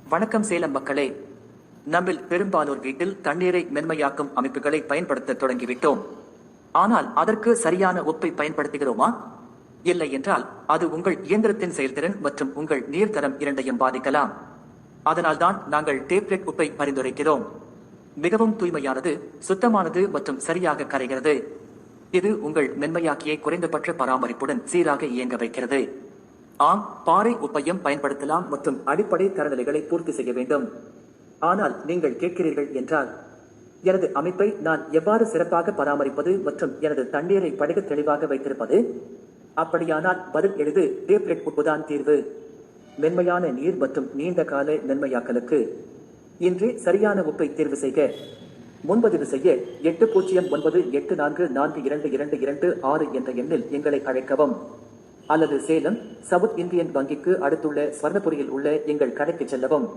வணக்கம் சேலம் மக்களே. நம்மில் பெரும்பாலோர் வீட்டில் தண்ணீரை மென்மையாக்கும் அமைப்புகளை பயன்படுத்த தொடங்கிவிட்டோம். ஆனால் அதற்கு சரியான உப்பை பயன்படுத்துகிறோமா? இல்லை என்றால் அது உங்கள் இயந்திரத்தின் செயல்திறன் மற்றும் உங்கள் நீர்த்தரம் இரண்டையும் பாதிக்கலாம். அதனால்தான் நாங்கள் டேப்லெட் உப்பை பரிந்துரைக்கிறோம். மிகவும் தூய்மையானது, சுத்தமானது மற்றும் சரியாக கரைகிறது. இது உங்கள் மென்மையாக்கியை குறைந்தபட்ச பராமரிப்புடன் சீராக இயங்க வைக்கிறது. ஆம், பாறை உப்பையும் பயன்படுத்தலாம் மற்றும் அடிப்படை தரநிலைகளை பூர்த்தி செய்ய வேண்டும். ஆனால் நீங்கள் கேட்கிறீர்கள் என்றால், எனது அமைப்பை நான் எவ்வாறு சிறப்பாக பராமரிப்பது மற்றும் எனது தண்ணீரை படிக தெளிவாக வைத்திருப்பது? அப்படியானால் பதில் எளிது, டேப்லெட் உப்புதான் தீர்வு. மென்மையான நீர் மற்றும் நீண்ட கால மென்மையாக்கலுக்கு இன்றே சரியான உப்பை தேர்வு செய்க. முன்பதிவு செய்ய 809844222226 என்ற எண்ணில் எங்களை அழைக்கவும். அல்லது சேலம் சவுத் இந்தியன் வங்கிக்கு அடுத்துள்ள ஸ்வர்ணபுரியில் உள்ள எங்கள் கடைக்கு செல்லவும்.